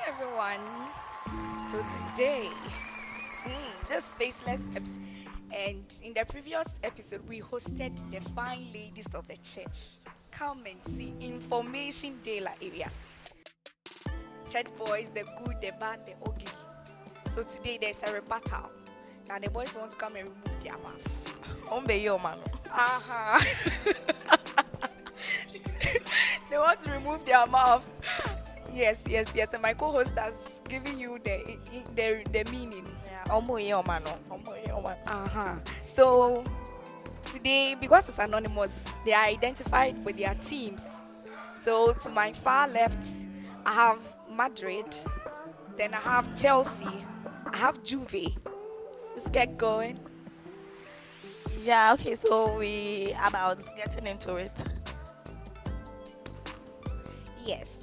everyone. So today, this Faceless episode, and in the previous episode, we hosted the fine ladies of the church. Come and see information daily areas. Church boys, the good, the bad, the ugly. So today there's a rebuttal. Now the boys want to come and remove their mouth. Ombe yo man. Uh-huh. They want to remove their mouth. Yes. And my co-host has given you the meaning. Yeah, ombo yo man. Ombo yo man. So today, because it's anonymous, they are identified with their teams. So to my far left, I have Madrid. Then I have Chelsea. I have Juve. Let's get going. Yeah, okay, so we about getting into it. Yes.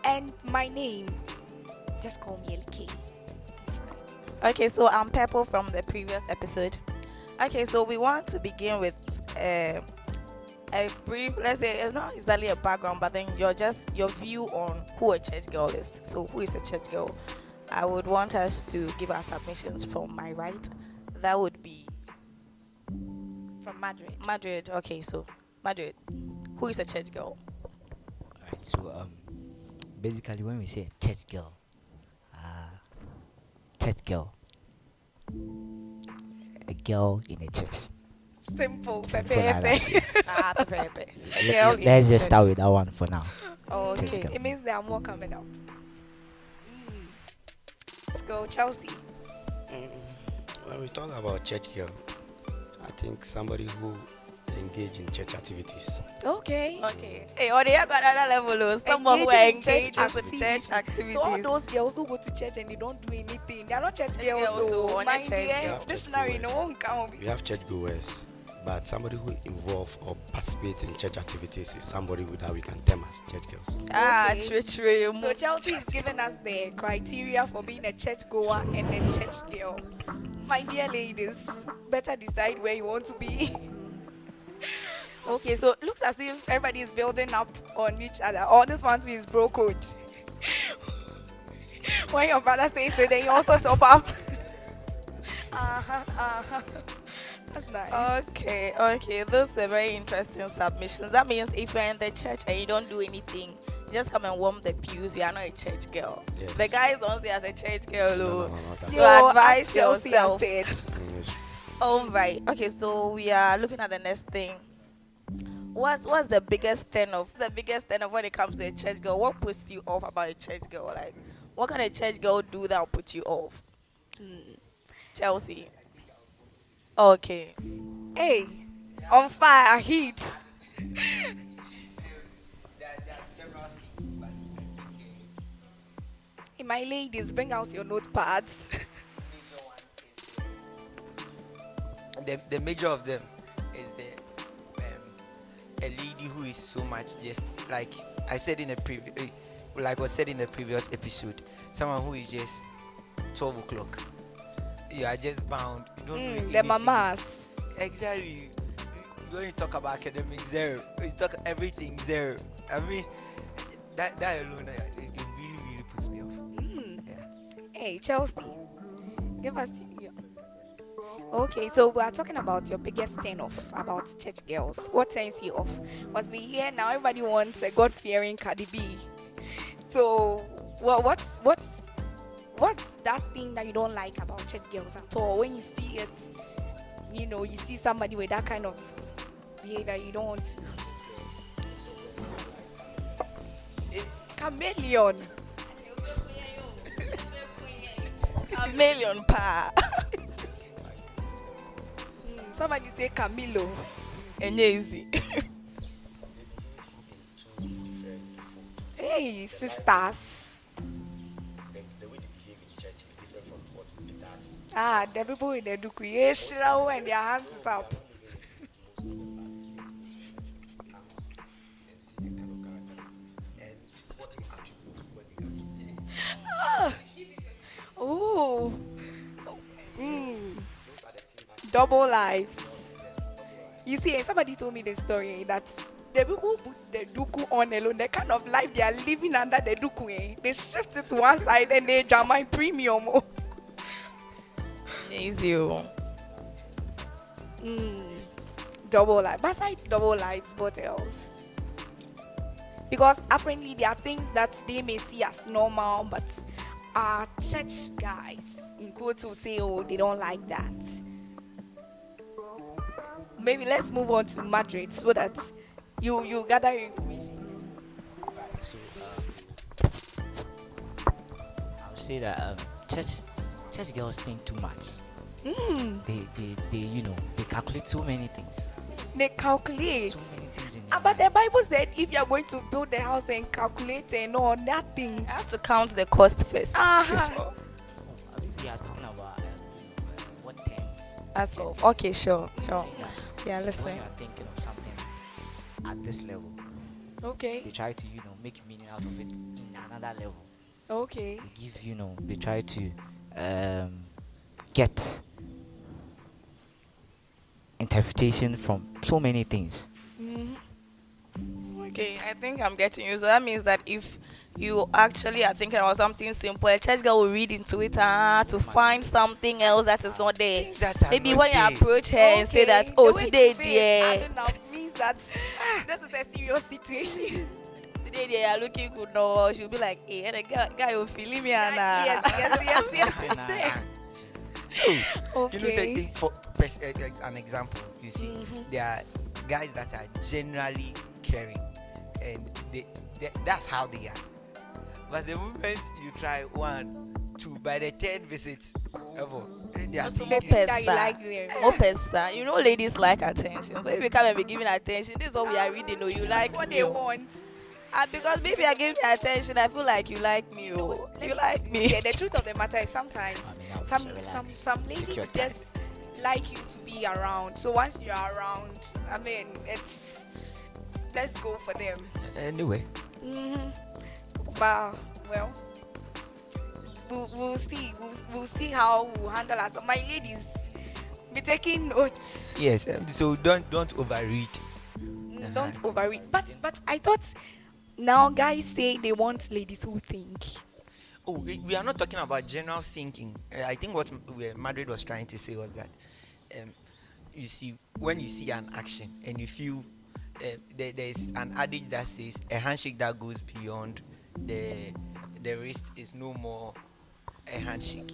And my name, just call me LK. Okay, so I'm Purple from the previous episode. Okay, so we want to begin with a brief, let's say it's not exactly a background, but then your view on who a church girl is. So who is a church girl? I would want us to give our submissions from my right. That would be From Madrid. Madrid. Okay, so Madrid, who is a church girl? Alright, so basically when we say church girl, a girl in a church. Simple. Simple like that. Pepe. Let's just start with that one for now. Okay. Church girl. It means there are more coming up. Let's go, Chelsea. When we talk about church girl, I think somebody who engage in church activities. Okay. Hey, or they got another level. Someone who Engaging in engages with church activities. So all those girls who go to church and they don't do anything, they are not church girls. girls, so So on a my church dear, girl. dictionary no one count. We have church goers, but somebody who involve or participate in church activities is somebody that we can term as church girls. Okay. True. So Chelsea is giving us the criteria for being a church goer and a church girl. My dear ladies, better decide where you want to be. Okay, so it looks as if everybody is building up on each other. Or this one too is bro code. When your brother says so, then you also top up. That's nice. Okay. Those were very interesting submissions. That means if you're in the church and you don't do anything, just come and warm the pews. You are not a church girl. Yes. The guys don't see you as a church girl. No, No, not at So all. advise as Chelsea yourself. has said. Yes. All right. Okay, so we are looking at the next thing. What's the biggest thing of when it comes to a church girl? What puts you off about a church girl? Like, what can a church girl do that will put you off? Chelsea. Okay. Hey, on fire, heat. Hey, my ladies, bring out your notepads. The major of them is a lady who is so much just like I said in the previous episode, someone who is just 12 o'clock. You are just bound. You don't do The anything. mamas. Exactly. When you talk about academics, zero. When you talk everything, zero. I mean, that alone, it really puts me off. Yeah. Hey, Chelsea, give us your. Okay, so we are talking about your biggest turn off about church girls. What turns you off? Must be here now. Everybody wants a God-fearing Cardi B. So, what's that thing that you don't like about church girls at all? When you see it, you see somebody with that kind of behavior, you don't want to. Chameleon. A million pa. Somebody say Camilo. Easy. Hey, sisters. The way they behave in church is different from what it does. The people with the creation and their hands is up. Oh. Double lives. You see, somebody told me the story that the people who put the duku on alone, the kind of life they are living under the duku, they shift it to one side and they drama premium. Easy. Double life. Besides double lives, what else? Because apparently there are things that they may see as normal, but our church guys in quotes will say, oh, they don't like that. Maybe let's move on to Madrid so that you gather your information. So I would say that church girls think too much. They they calculate so many things. They calculate. So many things in their But the mind. Bible said if you are going to build the house and calculate and all that thing. I have to count the cost first. Uh-huh. I mean, we are talking about what things. As well. Okay, sure. Yeah, So when listening. you are thinking of something at this level, they Okay. try to make meaning out of it in another level. Okay. They give they try to get interpretation from so many things. Okay, I think I'm getting you. So that means that if you actually are thinking about something simple, a church girl will read into it to find something else that is not there. Things that are Maybe not when you there. approach her and say that, The oh, way today, you say it, dear, I don't know, means that this is a serious situation. today they are looking good. No, she'll be like, hey, the guy will feel me. And Yes. Okay. Take it for an example. You see, there are guys that are generally caring, and that's how they are. But the moment you try 1, 2, by the 3rd visit, ever, they are Also, thinking, That you like them. You know, ladies like attention. So if you come and be giving attention, this is what we are reading. Oh, you like what me. they Oh. want. Because maybe I give you attention, I feel like you like me. Oh, you like me. Yeah, the truth of the matter is sometimes I mean, I would some say relax. some Take ladies your just like you to be around. So once you're around, I mean, let's go for them. anyway. But well, we'll see. We'll see how we'll handle us. My ladies, be taking notes. Yes. So don't overread. Don't overread. But I thought now guys say they want ladies who think. Oh, we are not talking about general thinking. I think what Madrid was trying to say was that, you see, when you see an action and you feel there's an adage that says a handshake that goes beyond the wrist is no more a handshake.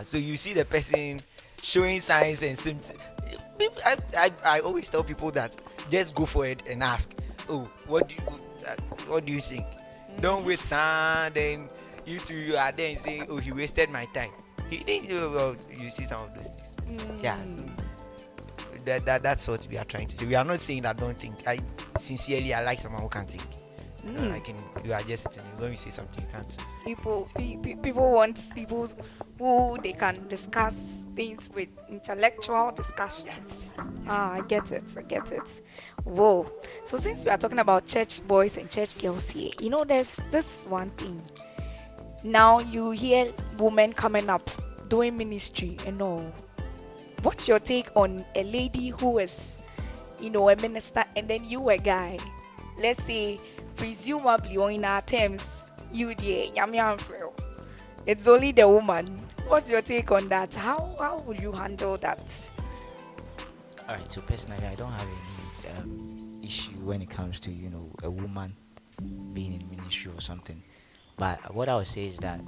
So you see the person showing signs and symptoms. I always tell people that just go for it and ask, oh, what do you think? Don't wait, son. Then you are there and say, oh, he wasted my time. He didn't. Well, you see some of those things. Yeah. So that's what we are trying to say. We are not saying that don't think. I like someone who can think. You are just sitting. When we say something, you can't. People want people who they can discuss things with intellectual discussions. I get it. Whoa. So since we are talking about church boys and church girls here, there's this one thing. Now you hear women coming up doing ministry and all. What's your take on a lady who is, a minister, and then you a guy? Let's say, presumably, or in our terms, you the it's only the woman. What's your take on that? How would you handle that? All right. So personally, I don't have any issue when it comes to a woman being in ministry or something. But what I would say is that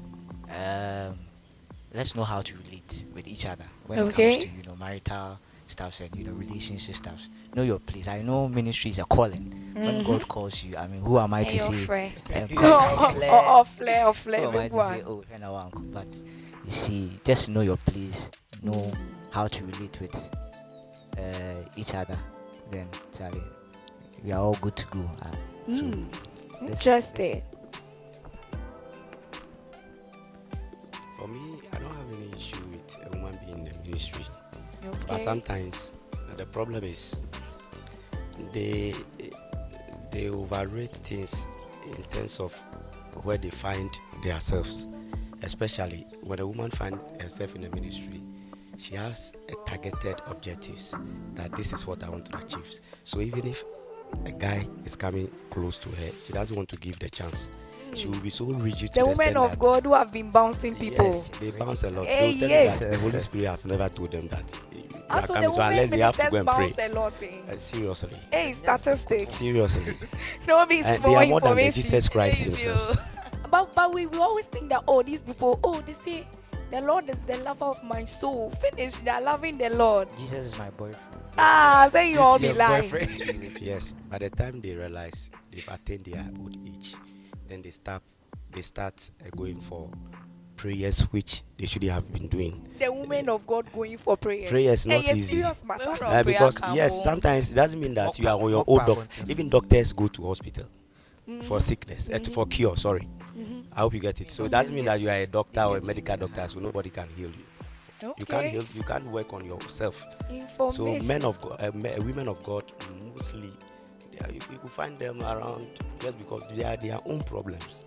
let's know how to relate with each other when it comes to marital stuffs and relationship stuffs. Know your place. I know ministry is a calling. When God calls you, I mean, who am I to say? Or flare, Who am I big to one. say? Oh, and I want. But you see, just know your place. Know how to relate with each other. Then, Charlie, we are all good to go. So Interesting. For me, I don't have any issue with a woman being in the ministry. Okay. But sometimes the problem is they overrate things in terms of where they find themselves. Especially when a woman finds herself in the ministry, she has a targeted objectives that this is what I want to achieve. So even if a guy is coming close to her, she doesn't want to give the chance. She will be so rigid The to women extent of that God who have been bouncing people. yes, they bounce a lot. Hey, They'll tell yeah. you that the Holy Spirit have never told them that you are Also, the coming. So women unless they have to ministers go and pray. bounce a lot. Seriously. Hey, statistics. Seriously. No be And small they are more than the information. Jesus Christ Thank you. himself. But we always think that, oh, these people, oh, they say the Lord is the lover of my soul. Finish, they are loving the Lord. Jesus is my boyfriend. Say you all be your lying. boyfriend. Yes. By the time they realize they've attained their old age, then they start going for prayers which they should have been doing. The women of God going for prayers. Prayers not hey, easy. Serious matter. Prayer Because camp, yes, oh. sometimes it doesn't mean that you are on your old doctor. Even doctors go to hospital for sickness, for cure. Sorry, I hope you get it. So it doesn't mean that you are a doctor or a medical doctor, so nobody can heal you. Okay. You can't heal. You can't work on yourself. So Information. men of God, women of God, mostly, you could find them around just because they are their own problems.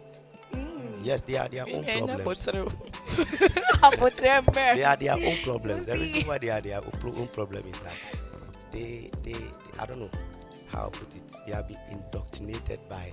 Yes, they are their own problems. They are their own problems. The reason why they are their own problem is that they I don't know how to put it. They have been indoctrinated by.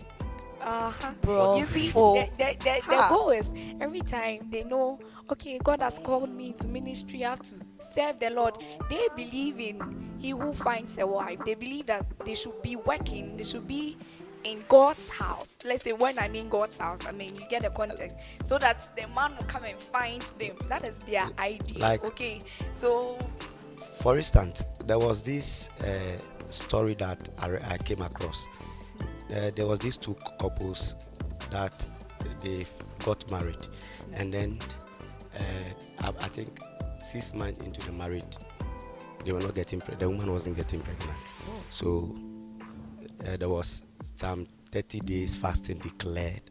Bro, You see, full. the goal is every time they know, okay, God has called me to ministry, I have to serve the Lord. They believe in he who finds a wife. They believe that they should be working, they should be in God's house. Let's say when I mean God's house, I mean you get the context. So that the man will come and find them. That is their idea. Like- okay. So For instance, there was this story that I came across. There was these two couples that they got married, and then I think 6 months into the marriage, they were not getting pregnant. The woman wasn't getting pregnant. So there was some 30 days fasting declared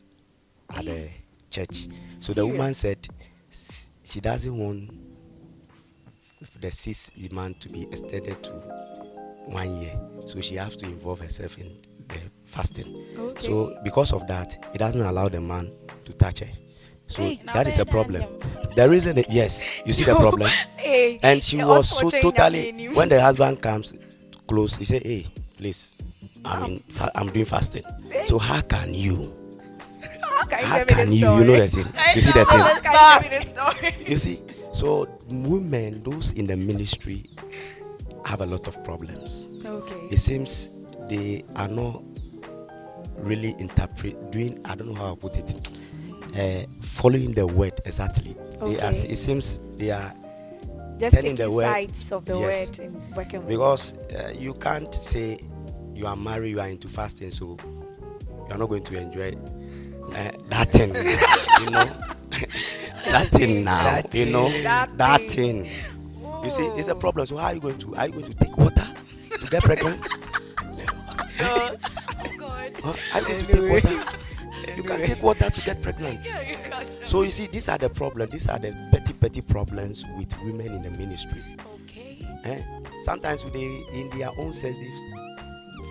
at the church. So the woman said she doesn't want the 6 months to be extended to 1 year, so she has to involve herself in the fasting. okay. So because of that, it doesn't allow the man to touch her. So Hey, that is a now problem. better The reason, yes, you see the problem. hey, And she they was also so trained totally. them in you. When the husband comes close, he said, "Hey, please, I'm doing fasting. So how can you? How can you How tell me can the you? story? You know the thing. You see the How thing. can you tell me the story? You see, so women, those in the ministry, have a lot of problems. Okay. It seems they are not really doing. I don't know how I put it. Following the word exactly. They are, Okay. it seems they are Just telling the taking word. sides of the Yes. word and working with Because you can't say you are married, you are into fasting, so you are not going to enjoy that thing, you know. That thing now, you know, that thing. You see, it's a problem. So how are you going to take water to get pregnant? Oh God. Huh? Are you going to take water? You can't take water to get pregnant. Yeah, you got it. So you see, these are the problems. These are the petty problems with women in the ministry. Okay. Sometimes they, in their own sense, they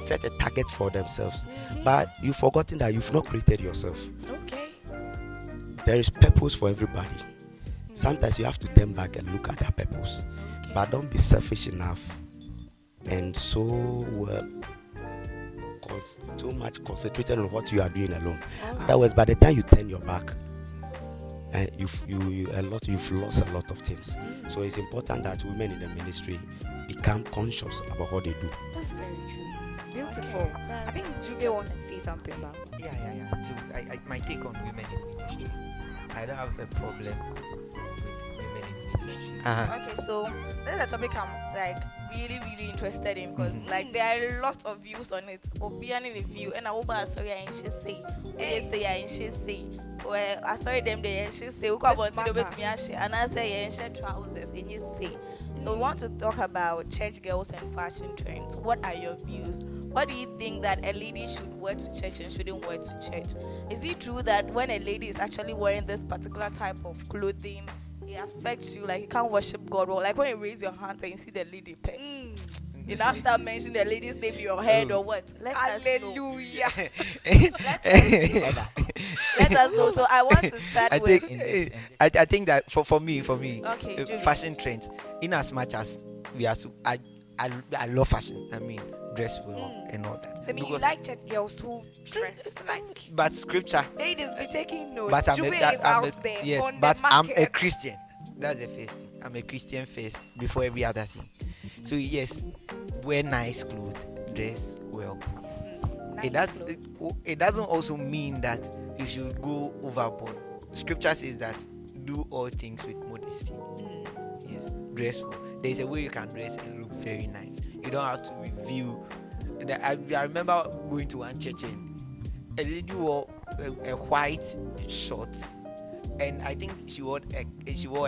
set a target for themselves, but you've forgotten that you've not created yourself. Okay. There is purpose for everybody. Sometimes you have to turn back and look at that purpose, but don't be selfish enough and so too much concentrated on what you are doing alone. Otherwise, by the time you turn your back, you've lost a lot of things. So it's important that women in the ministry become conscious about what they do. That's very true. Beautiful. I think Juve wants to say something now. Yeah. So my take on women in ministry. I don't have a problem with women in ministry. Okay, so that's a topic I'm like really interested in because like there are lots of views on it. Obian in a view and I hope I saw and she say, and she say, well I saw them there and she say, we come on to the bit me and I say and she trousers and you say. So we want to talk about church girls and fashion trends. What are your views? What do you think that a lady should wear to church and shouldn't wear to church? Is it true that when a lady is actually wearing this particular type of clothing, it affects you? Like you can't worship God well. Like when you raise your hand and you see the lady pay. You now start mentioning the lady's name in your head or what? Let us know. Hallelujah. Let us know. So I want to start I with. think I think that for me, Okay, Julie. fashion trends. In as much as we are, I love fashion. I mean, dress well and all that. I mean, you Because- like church girls who dress like. but scripture. Ladies be taking notes. But Juve is out there yes, on but the I'm a market. Christian. That's the first thing. I'm a Christian first before every other thing. So yes, wear nice clothes, dress well. Nice It doesn't also mean that you should go overboard. Scripture says that do all things with modesty. Yes, dress well. There's a way you can dress and look very nice. You don't have to reveal. I remember going to one church and a lady wore a white short, and I think she wore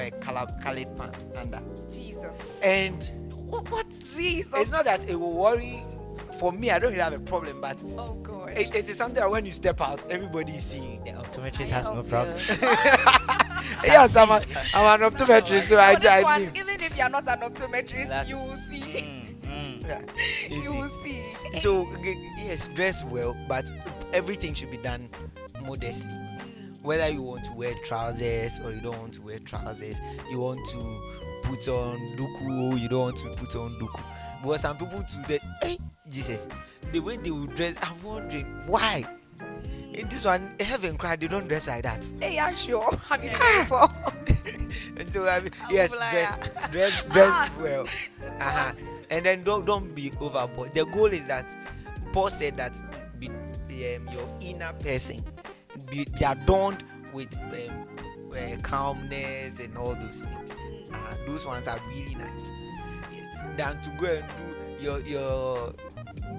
a colored pants under. Jesus. And what? Jesus. It's not that it will worry. For me, I don't really have a problem, but Oh God. it is something that when you step out, everybody is seeing. The optometrist has no problem. Yes, I'm an optometrist, so No, this I one, knew. even if you're not an optometrist, That's- you will see. Yeah, you You see. will see. So yes, dress well, but everything should be done modestly. Whether you want to wear trousers or you don't want to wear trousers, you want to put on duku or you don't want to put on duku. Because some people today, Jesus, the way they will dress, I'm wondering why. In this one, heaven cry, they don't dress like that. Hey, yeah, sure. Have you done it before? And so I mean, yes, flyer. dress well. And then don't be overboard. The goal is that Paul said that your inner person be adorned with calmness and all those things. Those ones are really nice. Yes. Than to go and do your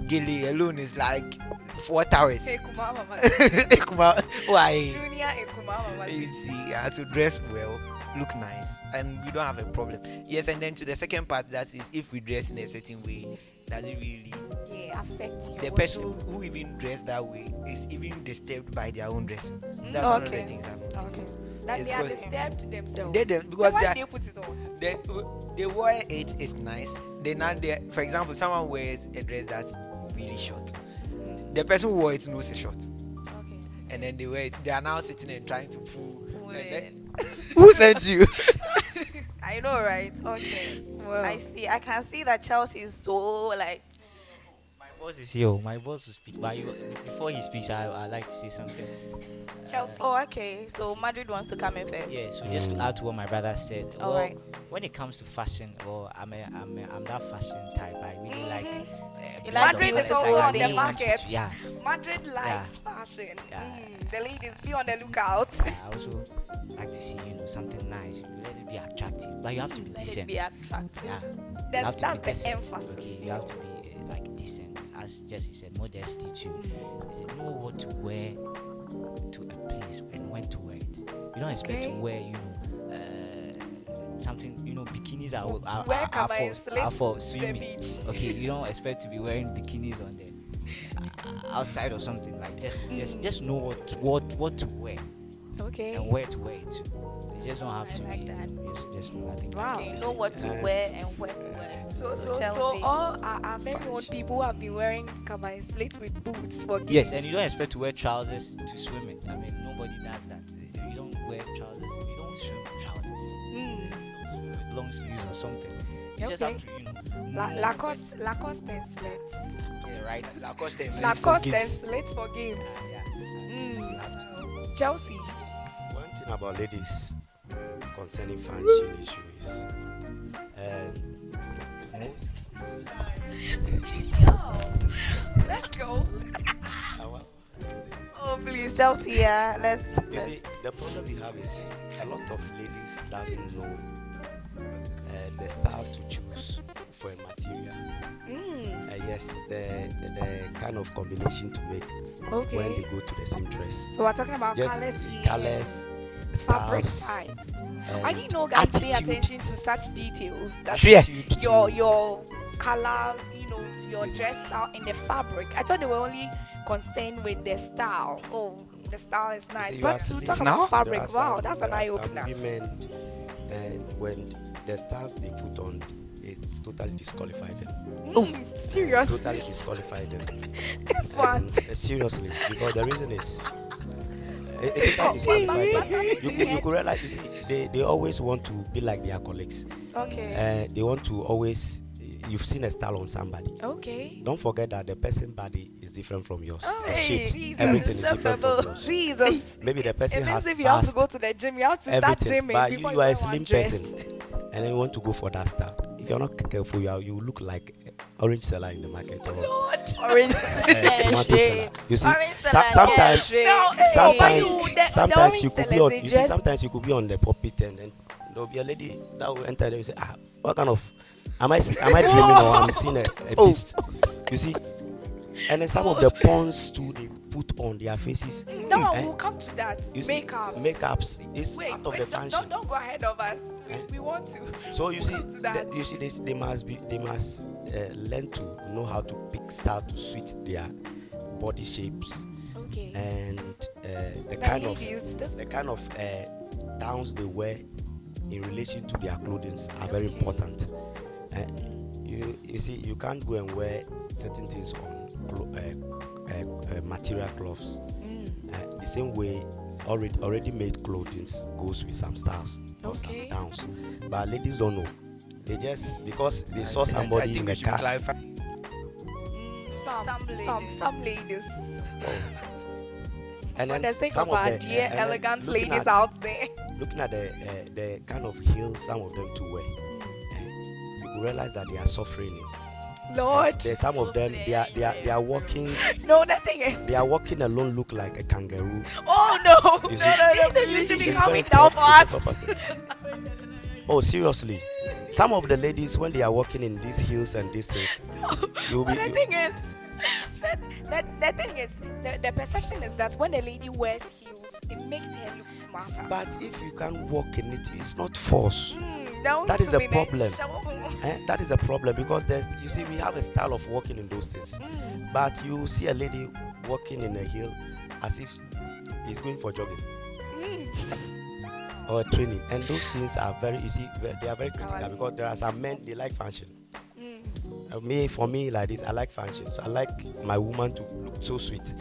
gele alone is like 4 hours. Ekuma mama. Why? Junior Ekuma mama. You see, to dress well, look nice, and we don't have a problem. Yes, and then to the second part, that is if we dress in a certain way, does it really? Yeah, affect you. The person who even dressed that way is even disturbed by their own dress. That's one of the Okay. things I've noticed. Okay. that It's they are because- disturbed themselves. Because Why they are- do they put it on? they wear it is nice. They now for example, someone wears a dress that's really short. The person who wore it knows it's short, Okay. and then they wear it. They are now sitting and trying to pull. Pull and it. then- who sent you? I know, right? Okay. Well, I see. I can see that Chelsea is so like. My boss is here. My boss will speak. But before he speaks, I like to say something. Chelsea. Oh, okay. So Madrid wants to come in first. Yeah, so just to add to what my brother said, All right. when it comes to fashion, I'm that fashion type. I really like. You like Madrid is beautiful also on the things. market. Yeah, Madrid likes fashion. Yeah. The ladies, be on the lookout. I also like to see something nice. You let it be attractive, but you have to be Let it decent. be attractive. Yeah, That's- you have to that's be the decent. emphasis. Okay, you have to be like decent, as Jesse said, modesty too. You know what to wear to a place and when to wear it. You don't expect to Okay. wear, something. Bikinis Wear cover and are slip for to the swimming. beach. Okay, you don't expect to be wearing bikinis on the outside or something. Like just know what to wear Okay. and where to wear it to. You just don't have I to like be. that. Just know. I think. Wow. Okay, you know what to wear and where to wear it. So Chelsea. all our very own people who have been wearing cover and slate with boots for games. Yes, and you don't expect to wear trousers to swim it. I mean, nobody does that. You don't wear trousers. You don't swim with trousers. Mm. Swim with long sleeves or something. You just Okay. have to, know Lacoste and slate. the right. Lacoste and Lacoste and gives. slate for games. Yeah. So you have to. Chelsea. One thing about ladies concerning fashion issue is Let's go. Oh, please, Chelsea. Yeah, let's. you see, the problem we have is a lot of ladies doesn't know the style to choose for a material. Yes, the kind of combination to make Okay. when they go to the seamstress. So we're talking about Just colors, colors, fabric styles. types. and I didn't know guys pay attitude. attention to such details. That Sure. Attitude to- your color, your dress style and the fabric. I thought they were only concerned with the style. Oh, the style is nice. you But are to sleeping. talk Now? about fabric, There are wow, some- that's an there are eye some opener. women, and when the styles they put on, it's totally disqualify them. Serious. Totally disqualify them. This one. Seriously, because the reason is it totally disqualify them. You could realize, you see, they always want to be like their colleagues. Okay. They want to always, you've seen a style on somebody. Okay. Don't forget that the person's body is different from yours. Oh, The shape, Jesus. everything is different from yours. Jesus. Maybe the person It means has if you have to passed go to the gym, you have to start everything, gymming but you before are a wear slim one dress. person, and then you want to go for that style. If you're not careful, you look like orange seller in the market or Lord. Orange. tomato seller. You see, Orange seller, sometimes, No, sometimes you could be on. sellers, You see, just- sometimes you could be on the pulpit, and then there'll be a lady that will enter there and say, what kind of? Am I dreaming or I'm seeing a beast? You see, and then some of the pawns too they put on their faces. No, Eh? we'll come to that. You see, makeups is Wait, part of the function. don't go ahead of us. We want to. So you see, We'll come to that. they must learn to know how to pick style to suit their body shapes Okay. and the But kind of ladies, gowns they wear in relation to their clothing are very important. You see, you can't go and wear certain things on material clothes. The same way, already made clothing goes with some styles or Okay. some gowns. But ladies don't know. They just because they saw somebody in the car. Clarify. Some ladies. And For then the sake some of of our the dear and then elegant looking ladies at- out there. Looking at the kind of heels some of them to wear, you could realize that they are suffering it. Lord. There's some of them they are walking No, the thing is. they are walking alone look like a kangaroo. Oh no. You No, see, this is literally it's coming very down for it's a us. property. Oh, seriously. Some of the ladies when they are walking in these heels and these things, you'll be But the thing is, the thing is, the perception is that when a lady wears heels, it makes her look smarter. but if you can't walk in it, it's not force. That That is a problem. problem. That is a problem because you see, we have a style of walking in those things. But you see a lady walking in a heel as if he's going for jogging or training, and those things are they are very critical because there are some men they like fashion. For me, like this, I like fashion, so I like my woman to look so sweet.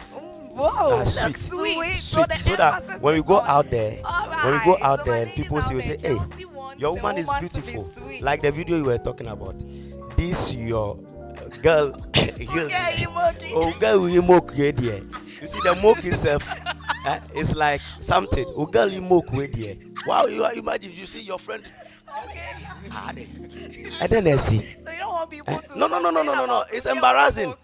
Whoa, That's that's sweet. sweet. So the that emphasis when we is go on- out there, Alright, when we go out so there my and people ladies see, out say, there, hey, Chelsea wants your the woman is woman to be beautiful. sweet. Like the video you were talking about. This your girl heel. Oh, girl, you mock here. You see the mock itself. It's like something. Oh, girl, you mock with here. Wow, imagine you see your friend. And then I see. So you don't want people to. No. complain about It's your embarrassing. work.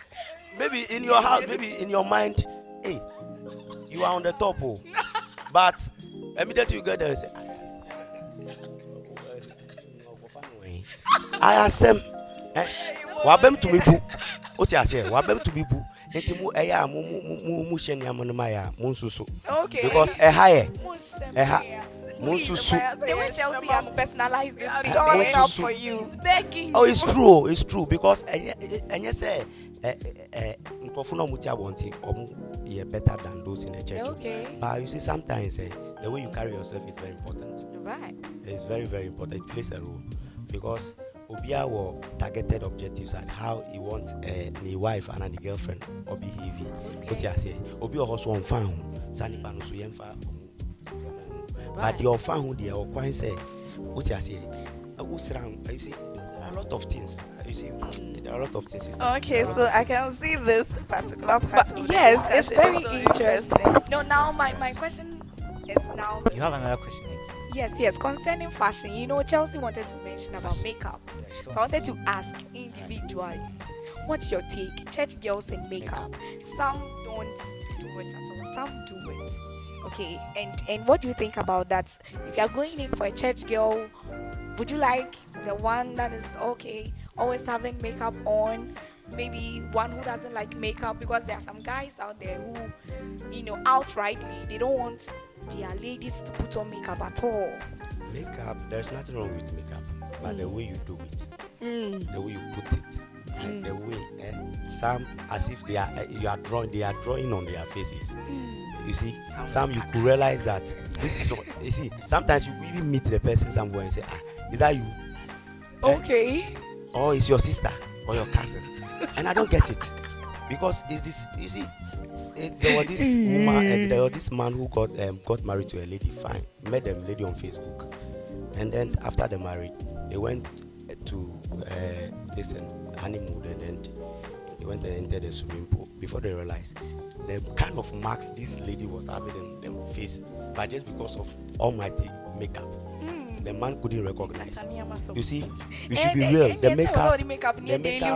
Maybe in your house, maybe in your mind, hey, you are on the top, oh. But immediately you get there and say, I asem. Wabem to me bu. Oti ase, wabem to me bu. Enti mu eya mu sheni amano maya mu nsusu. Okay. Because high. Mu nsusu. The way Chelsea has personalized this thing, Darling, begging up for you, begging. Oh, it's true because and you say microphone mutia wanti you're better than those in the church. Okay. But you see sometimes the way you carry yourself is very important. Right. It's very, very important. It plays a role because Obia were targeted objectives at how he wants the wife and the girlfriend or behave. What you say? Obia also on fan Sani Panusu Yemfa. But the fan who they are quite say what you say? You see a lot of things. You see there are a lot of things. Okay, so I can see this particular part. of the Yes, it's discussion. very So interesting. No, now my question is now. You have another question? Yes, concerning fashion, you know, Chelsea wanted to mention about makeup. So I wanted to ask individually, what's your take? Church girls in makeup. Some don't do it at all, some do it. Okay, and what do you think about that? If you're going in for a church girl, would you like the one that is okay, always having makeup on? Maybe one who doesn't like makeup, because there are some guys out there who, you know, outrightly they don't want their ladies to put on makeup at all. Makeup, there's nothing wrong with makeup, but the way you do it, the way you put it, like the way some as if they are drawing on their faces. You see, some you could realize that this is not. You see, sometimes you could even meet the person somewhere and say, is that you? Okay. Or is your sister or your cousin? And I don't get it because is this? You see, there was this woman and there was this man who got married to a lady. Fine, met them lady on Facebook, and then after the marriage, they went to this honeymoon, and then they went and entered the swimming pool. Before they realized the kind of marks this lady was having in the face, but just because of almighty makeup, the man couldn't recognize. You see, you should be real. The makeup,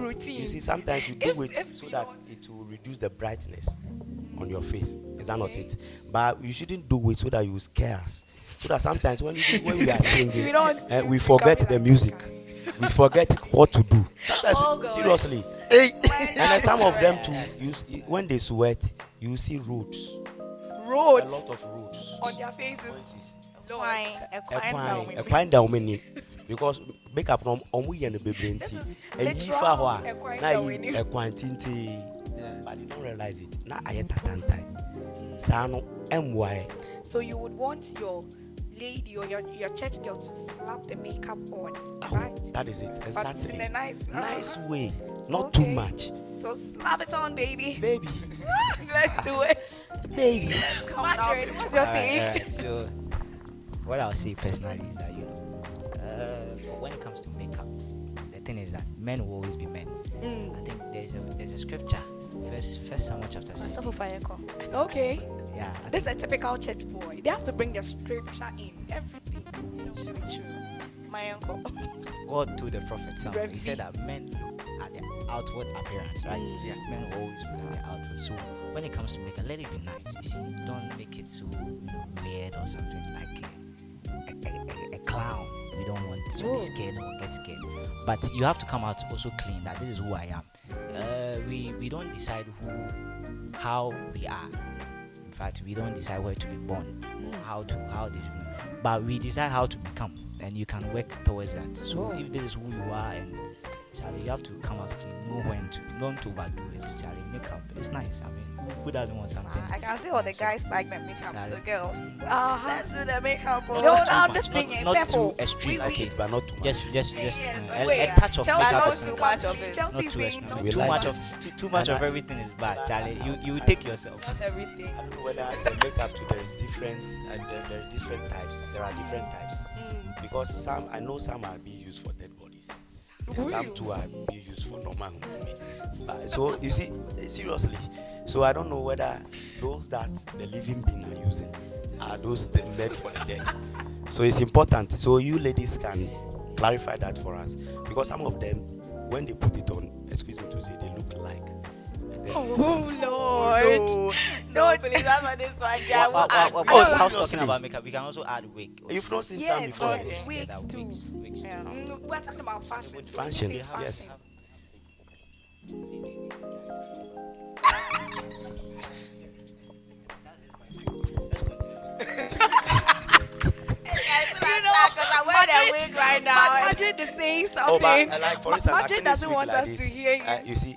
routine. you see, sometimes you do it so that it will reduce the brightness on your face. Is that not it? But you shouldn't do it so that you scare us. So that sometimes when we are singing, we forget the music. We forget what to do. Sometimes, seriously. And then some of them too, when they sweat, you see roads. A lot of roads on their faces. A quine down many because make up from omu and the baby a yifa hoa na a quantity, but you don't realize it. Na ayeta tantai. Sano MY. So you would want your lady or your church girl to slap the makeup on, right? That is it, exactly. But in a nice way, not too much. So slap it on, baby. Let's do it, baby. Come on, what's your take? So, what I'll say personally is that for when it comes to makeup, the thing is that men will always be men. I think there's a scripture, First Samuel chapter 16. Okay. Yeah. This is a typical church boy. They have to bring the scripture in everything. True. My uncle. God told the prophet Samuel, he said that men look at the outward appearance, right? Yeah. Men will always look at the outward. So when it comes to makeup, let it be nice. You see, don't make it so weird or something like a clown. We don't want to be scared or get scared. But you have to come out also clean that this is who I am. We don't decide how we are. In fact, we don't decide where to be born, how they, but we decide how to become, and you can work towards that. So if this is who you are, and Charlie, you have to come out clean, know when to, don't overdo it. Charlie, makeup, it's nice. I mean, who doesn't want something? I can see all the guys like the makeup. Charlie. So girls, let's do the makeup. No, this thing is not purple. too extreme, Okay, but not too much. just wait, a touch of Chelsea makeup. Not is too not- much of it. Chelsea Not too saying extreme. We Too like much it. of too much of everything is bad, Charlie. You take yourself. Not everything. I don't know whether the makeup too, there is difference, and there are different types. There are different types because I know some are being used for dead bodies, and some too are being used for normal human beings. So you see, seriously. So I don't know whether those that the living being are using are those made for the dead. So it's important. So you ladies can clarify that for us because some of them, when they put it on, excuse me to say, they look alike. Oh Lord! No, please, that's what this one. Yeah, I was talking about makeup. We can also add wig. You've not seen some Yes, before. wigs too. Wigs. Yeah. We're talking about fashion. With fashion, Think yes. I wear the wig right now. Madrid is saying Oh, something. but like for instance, Madrid doesn't want us to hear you. You see,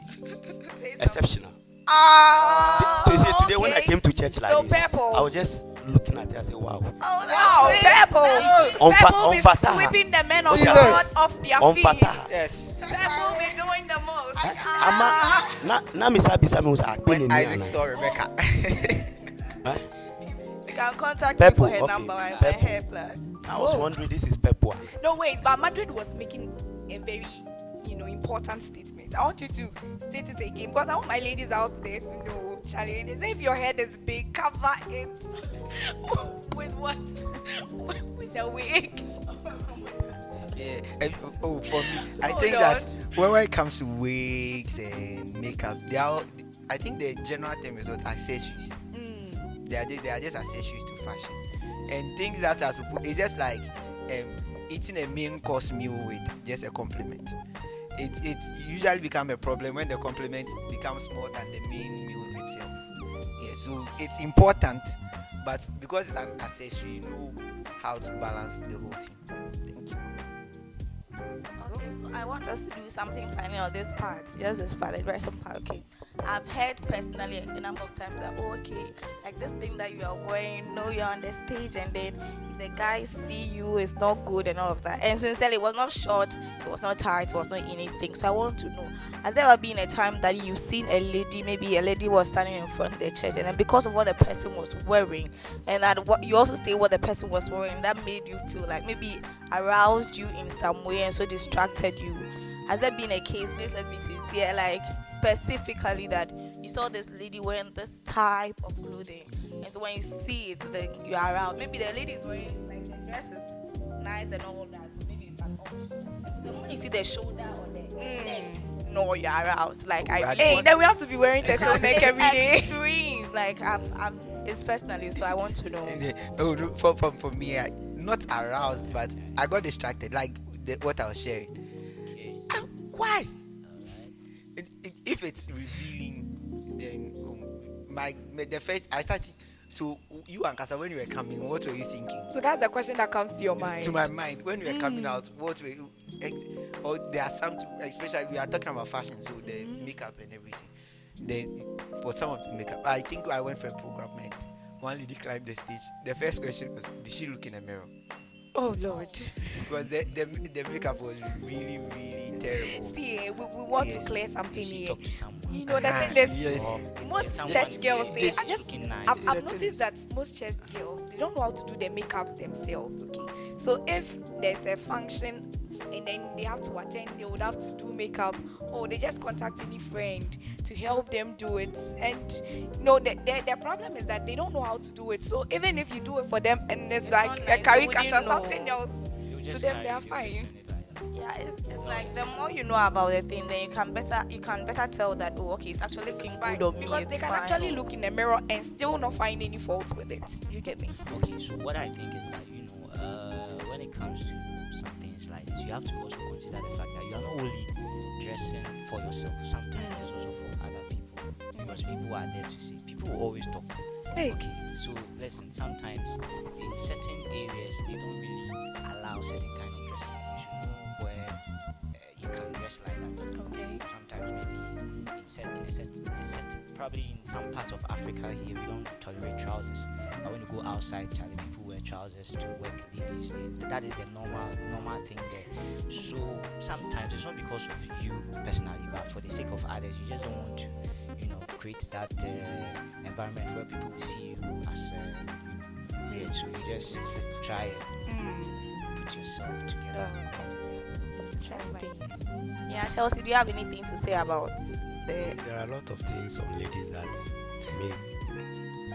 exceptional. Oh, So you see, today when I came to church like So this, purple. I was just looking at it. I said, "Wow." Wow, purple. On Purple is Fatah. sweeping the men of Jesus. God off their On feet. Fatah. Yes. Purple be doing the most. Ama na mi sabi was When acting Isaac in saw Rebecca. you can contact Purple, me for her okay. number. My Purple. hair plan. I was wondering, this is purple. No, wait, but Madrid was making a very, important statement. I want you to state it again because I want my ladies out there to know, Charlie. They say if your head is big, cover it with what? With the wig. Yeah. For me, I Oh, think Lord. that when it comes to wigs and makeup, I think the general term is what accessories. They are just accessories to fashion, and things that are supposed. It's just like eating a main course meal with just a compliment. It usually becomes a problem when the compliment becomes more than the main meal itself. Yeah, so it's important, but because it's an accessory, you know how to balance the whole thing. Thank you. Okay, so I want us to do something funny on this part. Just this part, the rest part. Okay. I've heard personally a number of times that like this thing that you are wearing, you're on the stage, and then if the guys see you, it's not good and all of that. And sincerely, it was not short, it was not tight, it was not anything. So I want to know, has there ever been a time that you've seen maybe a lady was standing in front of the church, and then because of what the person was wearing, and that what you also say what the person was wearing, that made you feel like maybe aroused you in some way, and so distracted you? Has there been a case, please let's be sincere, like specifically that you saw this lady wearing this type of clothing, and so when you see it, then you are aroused. Maybe the lady is wearing, like, the dress is nice and all that, maybe it's an option. So the moment you see the shoulder or the neck, no, you're aroused. Like, Hey, then we have to be wearing turtleneck every day. Extreme. Like, it's personally, so I want to know. For me, not aroused, but I got distracted, like what I was sharing. Okay. Why? Alright. If it's revealing, then the first I started. So you and Kasa, when you were coming, what were you thinking? So that's the question that comes to your mind. To my mind, when you were coming out, what were you? Or there are some, especially we are talking about fashion, so the makeup and everything. For some of the makeup, I think I went for a program and one lady climbed the stage. The first question was, did she look in a mirror? Oh Lord. Because the makeup was really, really terrible. See, we want to Yes. clear something Did she here. talk to someone? You know, the thing is, Yes. Or most did someone church say, girls, "This I is just, looking nice"? I've The thing noticed is- that most church girls, they don't know how to do their makeups themselves, okay? So if there's a function and then they have to attend, they would have to do makeup, or they just contact any friend to help them do it. And the problem is that they don't know how to do it. So even if you do it for them and it's like not a nice, they caricature, wouldn't know. something else, You to just them carry they are it, you fine. listen it like that. Yeah, it's like the more you know about the thing, then you can better tell that, oh, okay, it's actually This is looking fine. good on me. Because it's they can fine. actually look in the mirror and still not find any fault with it. You get me? Okay, so what I think is that, when it comes to some things like this, you have to also consider the fact that you are not only dressing for yourself, sometimes it's also for other people, because people are there to see. People will always talk. Hey. Okay, so listen, sometimes in certain areas they don't really allow certain kind of dressing. You should know where you can dress like that. Okay. Sometimes maybe in a certain, probably in some parts of Africa here we don't tolerate trousers. But when you go outside, Charlie, people wear trousers to work. Ladies, that is the normal thing there. So sometimes it's not because of you personally, but for the sake of others, you just don't want to, create that environment where people will see you as weird. So you just try and put yourself together. Interesting. Yeah, Chelsea, do you have anything to say about the? There are a lot of things on ladies that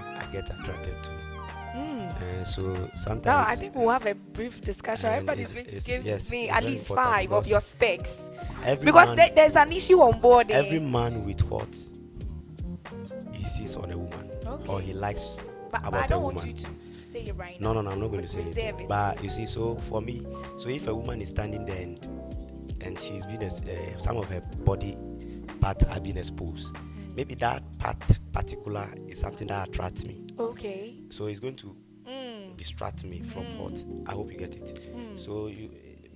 I get attracted to. So sometimes. Now I think we'll have a brief discussion. Everybody's going to give me at least 5 of your specs. Because there's an issue on board. Every man with what he sees on a woman or he likes but about I don't a want woman. you to say it right No, now. I'm not going to say Reserve anything. it. But you see, so for me, so if a woman is standing there and she's been some of her body part are being exposed, maybe that part particular is something that attracts me. Okay. So it's going to distract me from what I hope you get it. So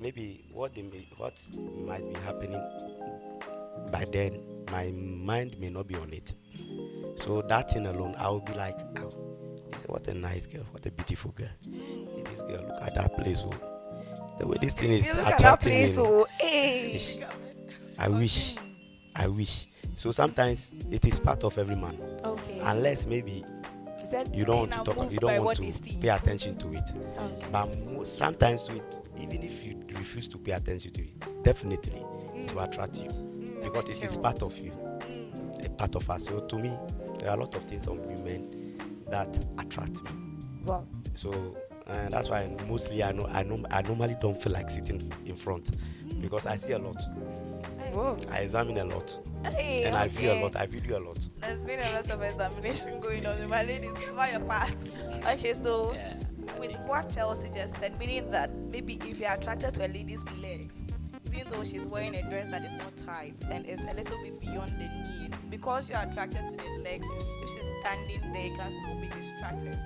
maybe what might be happening by then, my mind may not be on it. So that thing alone, I will be like, oh, what a nice girl, what a beautiful girl. Hey, this girl, look at that place. Oh. The way this thing is You look at that attracting place, me. oh, hey. Ish. I wish. So sometimes it is part of every man. Okay. Unless maybe He said you don't want men to are talk, moved you by don't want what they to see. pay attention to it. Okay. But sometimes even if you refuse to pay attention to it, definitely it will attract you because it is part of you, a part of us. So to me, there are a lot of things on women that attract me. Wow. So that's why mostly I normally don't feel like sitting in front because I see a lot. Whoa. I examine a lot Hey, and I feel a okay. lot. I video a lot. There's been a lot of examination going on with my ladies. Cover your part. Okay, so Yeah, I with think- what Chelsea just said, meaning that maybe if you're attracted to a lady's legs, even though she's wearing a dress that is not tight and is a little bit beyond the knees, because you're attracted to the legs, if she's standing there, you can still be distracted.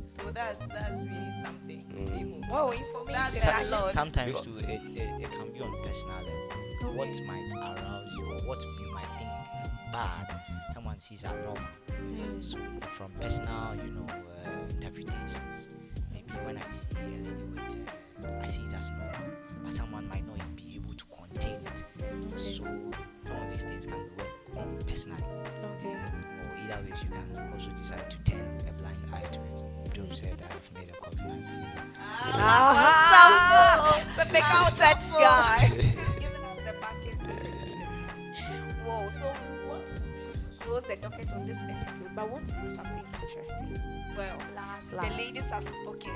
So that's really something. Whoa, information. That's a a lot. Sometimes too, it can be on personal level. What might arouse you or what you might think bad, someone sees as normal. So from personal, interpretations, maybe when I see a lady with, I see it as normal, but someone might not be able to contain it. So some of these things can work on personally. Okay. Or either ways, you can also decide to turn a blind eye to it. Job said, "I have made a covenant." So big typical church guy. Just giving us the market. Whoa, so we want to close the docket on this episode, but I want to do something interesting. Well, the ladies have spoken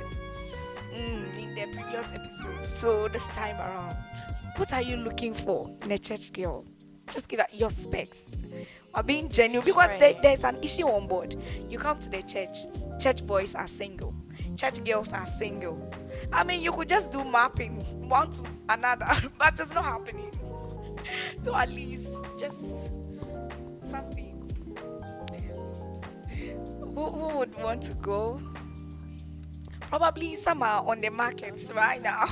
in their previous episode. So this time around, what are you looking for in a church girl? Just give out your specs. Are being genuine because there's an issue on board. You come to the church boys are single, church girls are single. I mean, you could just do mapping one to another, but it's not happening. So at least just something. Who would want to go? Probably some are on the markets right now.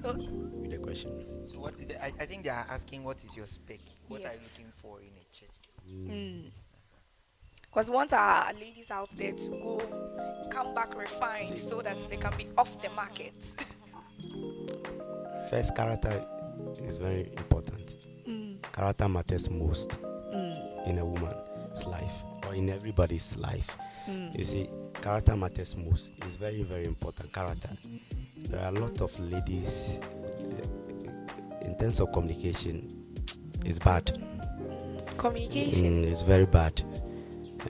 With the question. So what I think they are asking, what is your spec? What are you looking for in a church? Because we want our ladies out there to go, come back refined so that they can be off the market. First, character is very important. Character matters most in a woman's life or in everybody's life. You see, character matters most. It's very, very important. Character. There are a lot of ladies, in terms of communication, it's bad. Communication? It's very bad.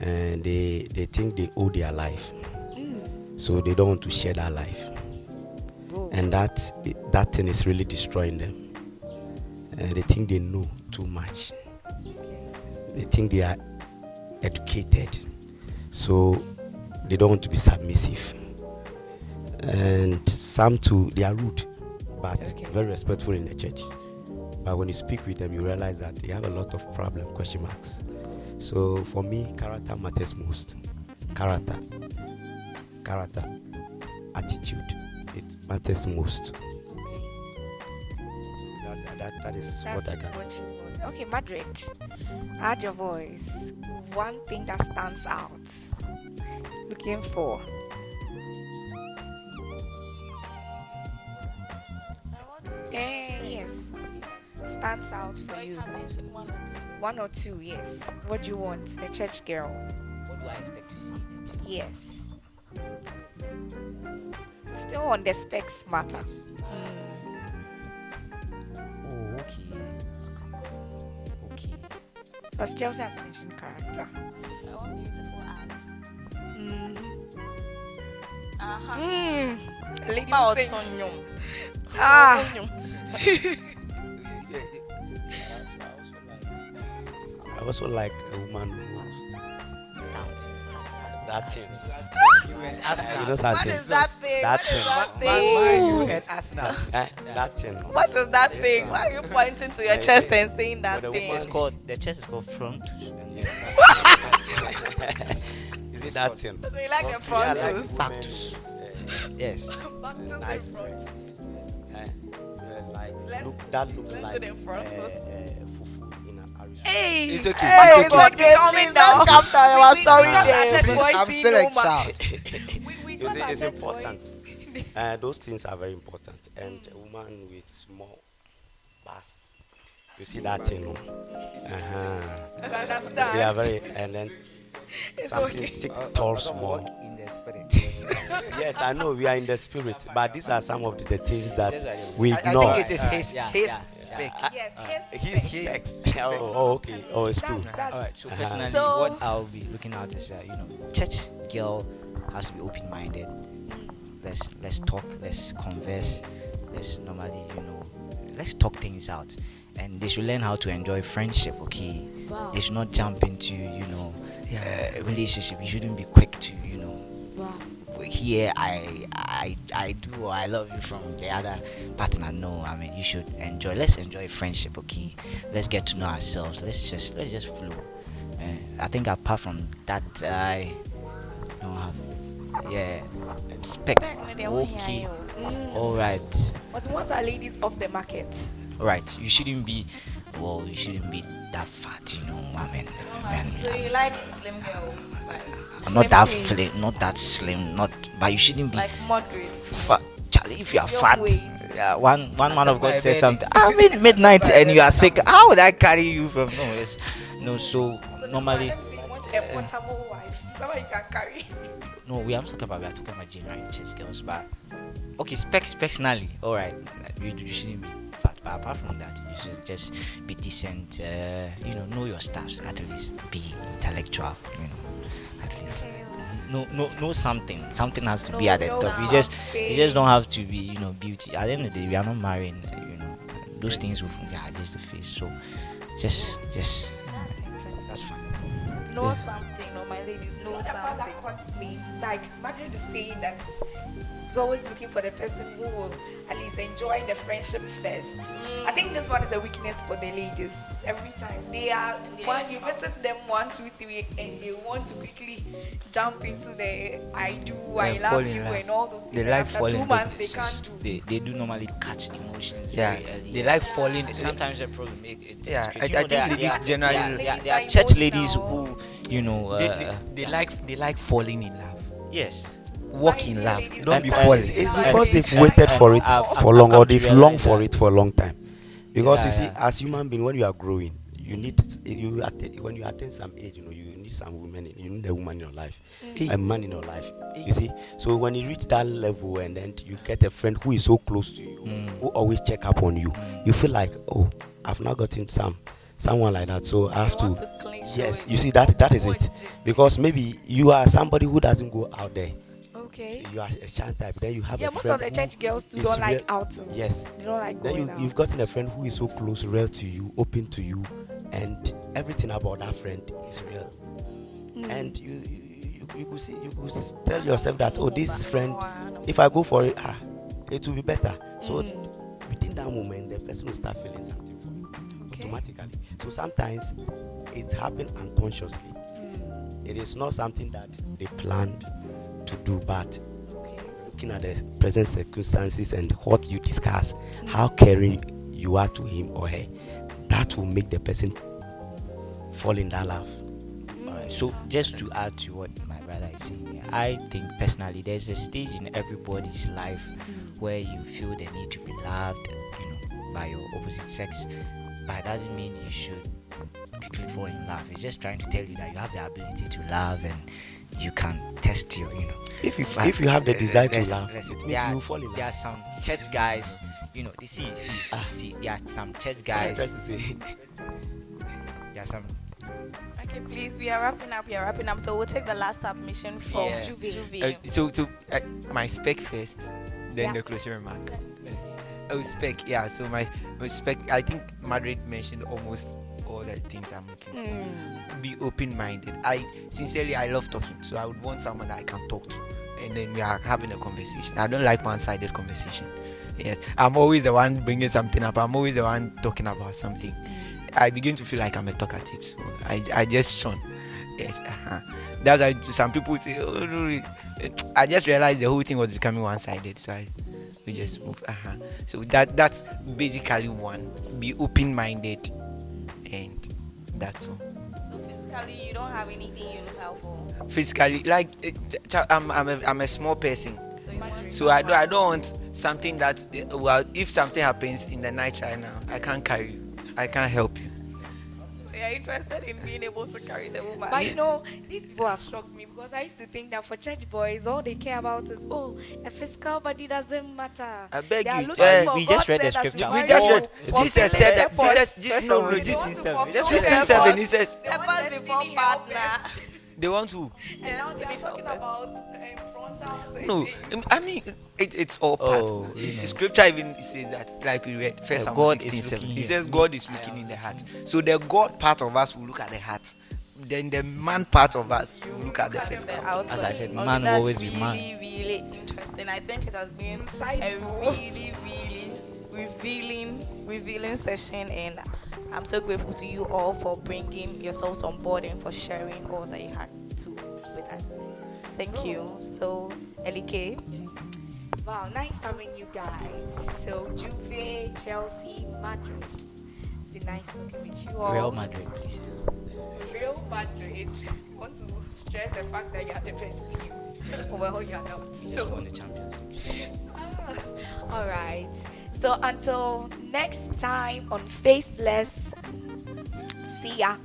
And they think they owe their life. So they don't want to share that life. Whoa. And that thing is really destroying them. And they think they know too much. They think they are educated. So they don't want to be submissive. And some too, they are rude, but very respectful in the church. But when you speak with them, you realize that they have a lot of problem, question marks. So for me, character matters most. Character, attitude, it matters most. So that is what I can. Okay, Madrid, add your voice. One thing that stands out. Looking for. Yes. Stands out for you. One or two, yes. What do you want? The church girl. What do I expect to see in a church? Yes. Still on the specs matter. Oh, okay. Because Chelsea has mentioned character. I want beautiful eyes. Lady sing. I also like a woman who's stout. That thing. You know something? What is that thing? That What is thing. that thing? You said Arsenal. That thing. What is that thing? Why are you pointing to your chest and saying that But the thing? It's called, the chest is called frontus. Is it that thing? So you like the frontus? Factus. Yes. Nice breast. Like Let's- look let's like do the frontus. fufu in an Irish. Hey! It's okay. Hey, It's it's okay. okay. Please don't calm down. I was sorry, Dave. Please, I'm still a child. It's important. Those things are very important. And a woman with small bust, you see that thing. I understand. They are very, and then something thick, tall, small. In the spirit. Yes, I know we are in the spirit, but these are some of the things that we I ignore. think it is his Yeah. spec. Yes, His His specs. Oh, okay. Oh, it's true. All right. So personally, So- what I'll be looking at is, church girl has to be open-minded. Let's talk. Let's converse. Let's normally, let's talk things out. And they should learn how to enjoy friendship. Okay. Wow. They should not jump into, relationship. You shouldn't be quick to, Wow. here I do or I love you from the other partner. No, I mean you should enjoy. Let's enjoy friendship, okay? Let's get to know ourselves. Let's just flow. I think apart from that, I don't have spec. Okay, all right. Was what are ladies off the market? All right. You shouldn't be that fat, I mean, So you like slim girls? Like, I'm not that Slim slim, not that slim, but you shouldn't be like moderate? fat. Charlie, if you are Your fat, weight. one man of God my said baby. something. I mean, midnight and you are sick. How would I carry you from? No. So normally, You want a portable wife, someone you can carry. No, we are not talking about. We are talking about genuine church girls. But okay, specs personally, all right. You shouldn't be fat, but apart from that, you should just be decent. Know your stuffs. At least be intellectual. At least. No something. Something has to be at the top. You just don't have to be, beauty. At the end of the day, we are not marrying. Those things will just the face. So, just that's fine. Know something, my ladies, know The part something. that caught me, like Madrid is saying that he's always looking for the person who will at least enjoy the friendship first. I think this one is a weakness for the ladies. Every time they are when you visit them 1, 2, 3, and they want to quickly jump into the I do, I fall love in you, love. and all those things. They And like after falling 2 in months, love. they can't do. They do normally catch emotions Yeah, very early. they like falling. Sometimes the problem. Yeah, because, I think ladies generally there are Ladies church are ladies emotional. who they like falling in love. yes. Walk in love. Ladies Don't and- be and- falling. It's Like because this. they've waited for it I've for long, come or to they've longed realize for that. it for a long time. Because Yeah, you see, yeah. as human being, when you are growing, when you attain some age, you need some women. You need a woman in your life, a man in your life. You see, so when you reach that level, and then you get a friend who is so close to you, who always check up on you, you feel like, oh, I've not gotten someone like that, so I have You want to. to cling to Yes, it. you see that is it. Because maybe you are somebody who doesn't go out there. Okay. You are a shy type. Then you have Yeah, a most friend of the who church girls is don't like real- outings. Yes. They don't like Then going out. you've gotten a friend who is so close, real to you, open to you, and everything about that friend is real. And you could see, you could tell yourself that, oh, this friend, if I go for it, it will be better. So within that moment, the person will start feeling something for you automatically. So sometimes it happens unconsciously. It is not something that they planned to do, but looking at the present circumstances and what you discuss, how caring you are to him or her, that will make the person fall in that love. Alright, so just to add to what my brother is saying, I think personally there's a stage in everybody's life where you feel the need to be loved, by your opposite sex, but it doesn't mean you should quickly fall in love. It's just trying to tell you that you have the ability to love and you can test your, If But you have the desire to listen, love, listen, it means you will fall in there are love. some church guys, they see, there are some church guys. I'm trying to say. There are some. Okay, please, we are wrapping up. So we'll take the last submission from Yeah. Juve. So my spec first, then Yeah. the closing remarks. Oh, spec. Yeah. So my spec. I think Madrid mentioned almost all the things I'm looking for. Be open-minded. Sincerely, I love talking, so I would want someone that I can talk to, and then we are having a conversation. I don't like one-sided conversation. Yes, I'm always the one bringing something up. I'm always the one talking about something. I begin to feel like I'm a talkative, so I just shun. Yes, that's why some people say, oh, no, I just realized the whole thing was becoming one-sided, so we just move. So that's basically one. Be open-minded, and that's all. So physically, you don't have anything you look out for. Physically, like I'm a small person, So you want so I don't want something that if something happens in the night right now, I can't carry you. I can't help you. So you're interested in being able to carry the woman. But these people have shocked me because I used to think that for church boys, all they care about is, a physical body doesn't matter. I beg They are you. looking for we God just read the said that scripture. we We just marry read. for Jesus said that. filling Jesus, purpose. no, They Jesus. want to fulfill 16:7. purpose. He says They want Purpose before destiny partner. helpers. they want to. And now they are talking about frontals. No, I mean it's all part. Oh, Scripture even says that, like we read First Samuel God is 16:7. looking He here. says God is looking in the heart. So the God part of us will look at the heart. Then the man part of us will look at the physical. As I said, Okay, man will that's always be man. really interesting. I think it has been a Insightful. really revealing session, and I'm so grateful to you all for bringing yourselves on board and for sharing all that you had to with us. Thank you. So, Elike, Wow, nice having you guys. So Juve, Chelsea, Madrid. It's been nice talking with you all. Real Madrid, please. Real Madrid. I want to stress the fact that you are the best team. Well, you are not. We just won the Champions League. All right. So until next time on Faceless, see ya.